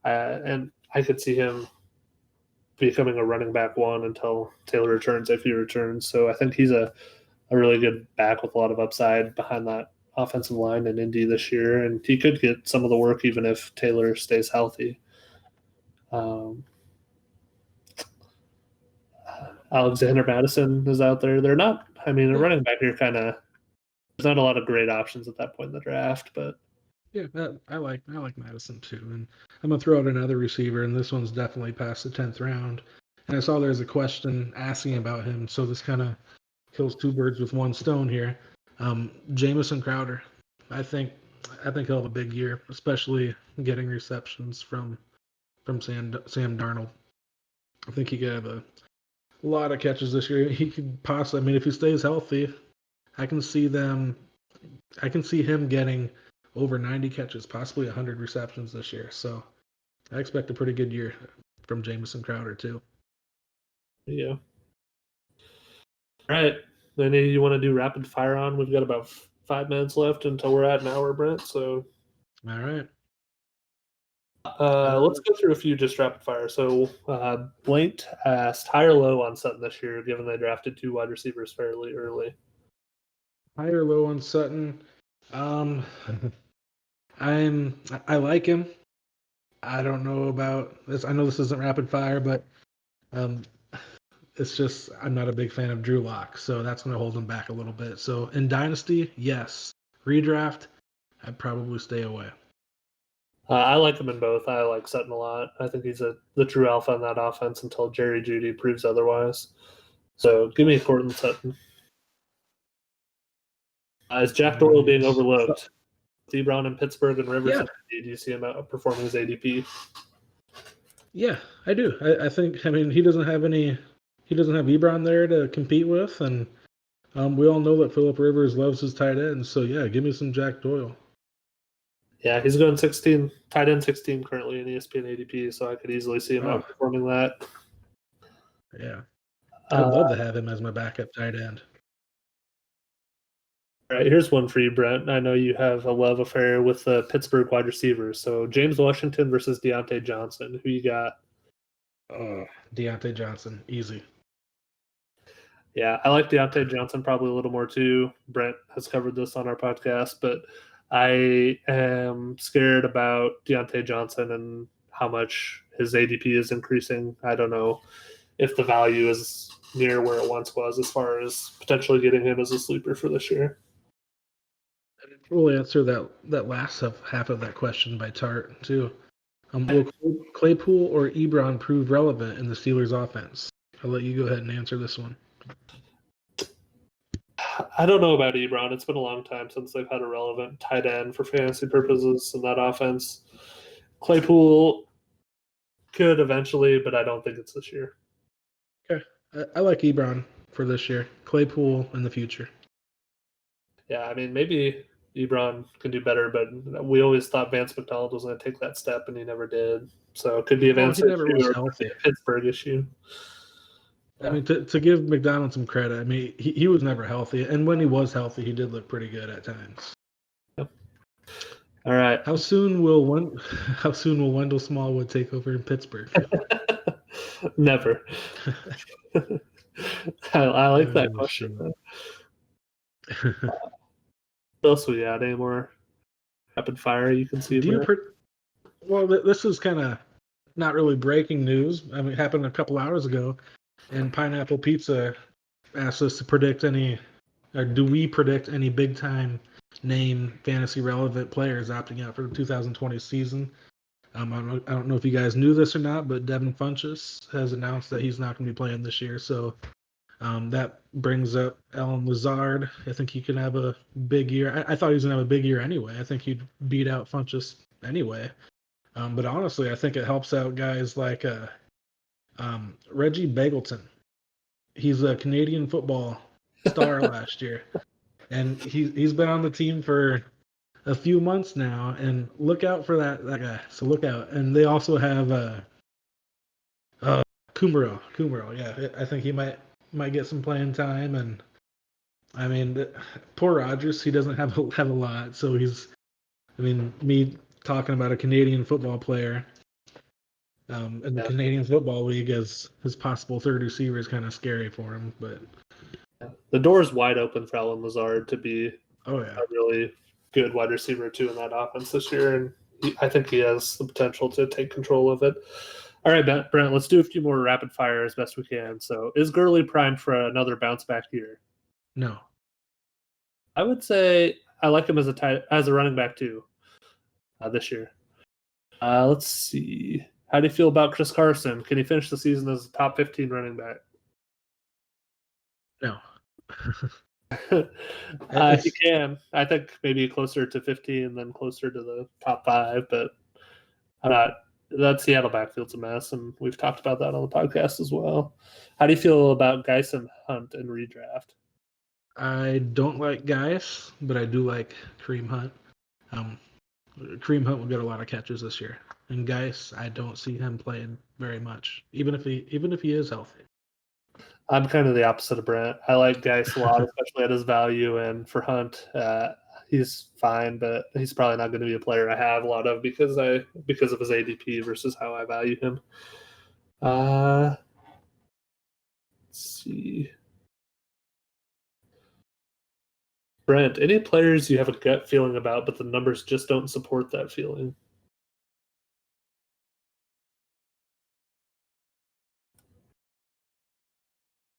and I could see him becoming a running back 1 until Taylor returns, if he returns. So I think he's a really good back with a lot of upside behind that offensive line in Indy this year, and he could get some of the work even if Taylor stays healthy. Alexander Madison is out there. They're not, a running back here there's not a lot of great options at that point in the draft, but yeah, I like Madison too. And I'm gonna throw out another receiver, and this one's definitely past the 10th round. And I saw there's a question asking about him, so this kind of kills 2 birds with 1 stone here. Jamison Crowder, I think he'll have a big year, especially getting receptions from Sam Darnold. I think he could have a lot of catches this year. He could possibly, if he stays healthy, I can see him getting over 90 catches, possibly 100 receptions this year. So I expect a pretty good year from Jamison Crowder too. Yeah. All right. Any you want to do rapid fire on? We've got about 5 minutes left until we're at an hour, Brent. So all right. Let's go through a few just rapid fire. So Blaint asked high or low on Sutton this year, given they drafted 2 wide receivers fairly early. High or low on Sutton? I like him. I don't know about this. I know this isn't rapid fire, but it's just I'm not a big fan of Drew Lock, so that's going to hold him back a little bit. So in Dynasty, yes. Redraft, I'd probably stay away. I like him in both. I like Sutton a lot. I think he's the true alpha in that offense until Jerry Jeudy proves otherwise. So give me Courtland Sutton. Is Jack Doyle being overlooked? Ebron in Pittsburgh and Rivers. Yeah. Do you see him outperforming his ADP? Yeah, I do. I think. I mean, he doesn't have Ebron there to compete with, and we all know that Philip Rivers loves his tight ends. So yeah, give me some Jack Doyle. Yeah, he's going 16, tight end 16 currently in ESPN ADP, so I could easily see him outperforming that. Yeah, I'd love to have him as my backup tight end. All right, here's one for you, Brent. I know you have a love affair with the Pittsburgh wide receivers. So James Washington versus Deontay Johnson. Who you got? Deontay Johnson, easy. Yeah, I like Deontay Johnson probably a little more too. Brent has covered this on our podcast, but I am scared about Deontay Johnson and how much his ADP is increasing. I don't know if the value is near where it once was as far as potentially getting him as a sleeper for this year. We'll answer that last half of that question by Tart too. Will Claypool or Ebron prove relevant in the Steelers' offense? I'll let you go ahead and answer this one. I don't know about Ebron. It's been a long time since they've had a relevant tight end for fantasy purposes in that offense. Claypool could eventually, but I don't think it's this year. Okay. I like Ebron for this year. Claypool in the future. Yeah, I mean, maybe Ebron can do better, but we always thought Vance McDonald was going to take that step, and he never did. So it could be a Vance issue or a Pittsburgh issue. I mean, to give McDonald some credit, I mean, he was never healthy, and when he was healthy, he did look pretty good at times. Yep. All right. How soon will Wendell Smallwood take over in Pittsburgh? Never. I like that question. What else we got? Any more rapid fire you can see? Well, this is kind of not really breaking news. I mean, it happened a couple hours ago, and Pineapple Pizza asked us to predict do we predict any big time name fantasy relevant players opting out for the 2020 season? I don't know if you guys knew this or not, but Devin Funchess has announced that he's not going to be playing this year. So that brings up Allen Lazard. I think he can have a big year. I thought he was going to have a big year anyway. I think he'd beat out Funchess anyway. But honestly, I think it helps out guys like Reggie Begelton. He's a Canadian football star last year, and he's been on the team for a few months now. And look out for that guy. So look out. And they also have Kumaro. Yeah, I think he might get some playing time. And I mean, poor Rodgers, he doesn't have a lot. So me talking about a Canadian football player in the Canadian Football League as his possible third receiver is kind of scary for him. But the door is wide open for Allen Lazard to be a really good wide receiver too in that offense this year, and I think he has the potential to take control of it. All right, Brent, let's do a few more rapid fire as best we can. So, is Gurley primed for another bounce back year? No. I would say I like him as a running back too this year. Let's see. How do you feel about Chris Carson? Can he finish the season as a top 15 running back? No. He can. I think maybe closer to 15 than closer to the top 5, but I'm not. That Seattle backfield's a mess, and we've talked about that on the podcast as well. How do you feel about Geis and Hunt in redraft? I don't like Geis, but I do like Kareem Hunt. Kareem Hunt will get a lot of catches this year, and Geis, I don't see him playing very much, even if he is healthy. I'm kind of the opposite of Brent. I like Geis a lot, especially at his value, and for Hunt, he's fine, but he's probably not going to be a player I have a lot of because of his ADP versus how I value him. Let's see. Brent, any players you have a gut feeling about, but the numbers just don't support that feeling?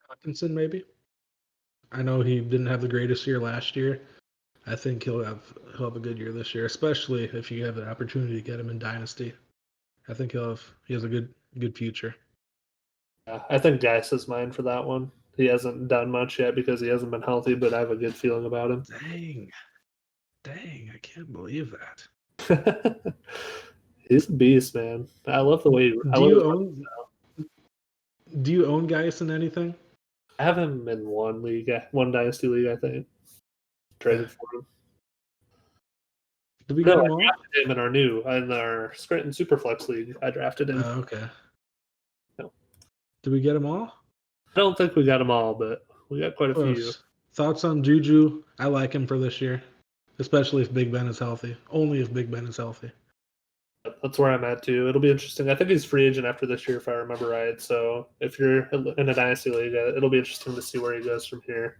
Hawkinson, maybe. I know he didn't have the greatest year last year, I think he'll have a good year this year, especially if you have the opportunity to get him in Dynasty. I think he has a good future. Yeah, I think Geis is mine for that one. He hasn't done much yet because he hasn't been healthy, but I have a good feeling about him. Dang, I can't believe that. He's a beast, man. I love the way I Do love you his own Do you own Geis in anything? I have him in one league, one dynasty league, I think. Traded for him. Did we No, get I him all? drafted him in our Scranton Superflex league. I drafted him. Okay. No. Did we get him all? I don't think we got them all, but we got quite a few. Thoughts on Juju? I like him for this year, especially if Big Ben is healthy. Only if Big Ben is healthy. That's where I'm at too. It'll be interesting. I think he's free agent after this year, if I remember right. So if you're in a dynasty league, it'll be interesting to see where he goes from here.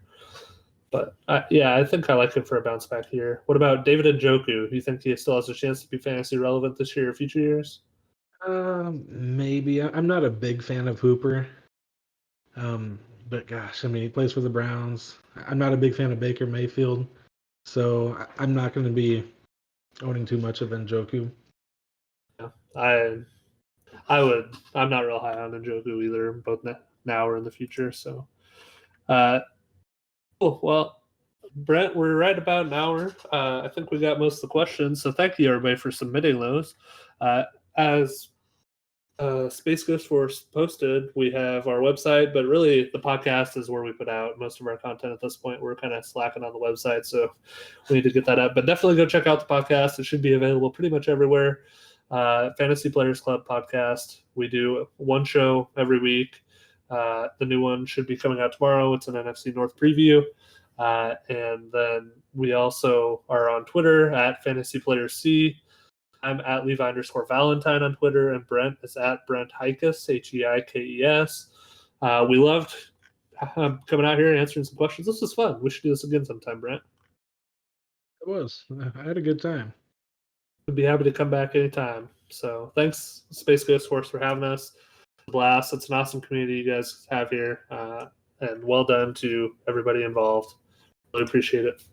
But yeah, I think I like him for a bounce back here. What about David Njoku? Do you think he still has a chance to be fantasy relevant this year or future years? Maybe. I'm not a big fan of Hooper. But gosh, I mean, he plays for the Browns. I'm not a big fan of Baker Mayfield, so I'm not going to be owning too much of Njoku. Yeah, I'm not real high on Njoku either, both now or in the future. So, cool. Well, Brent, we're right about an hour. I think we got most of the questions. So thank you everybody for submitting those. As Space Ghost Force posted, we have our website, but really the podcast is where we put out most of our content at this point. We're kind of slacking on the website, so we need to get that up. But definitely go check out the podcast. It should be available pretty much everywhere. Fantasy Players Club podcast. We do one show every week. The new one should be coming out tomorrow. It's an NFC North preview. And then we also are on Twitter at Fantasy Players C. I'm at Levi_Valentine on Twitter, and Brent is at Brent Heikes, Heikes. We loved coming out here and answering some questions. This was fun. We should do this again sometime, Brent. It was. I had a good time. We'd be happy to come back anytime. So thanks, Space Ghost Force, for having us. Blast. It's an awesome community you guys have here. And well done to everybody involved. Really appreciate it.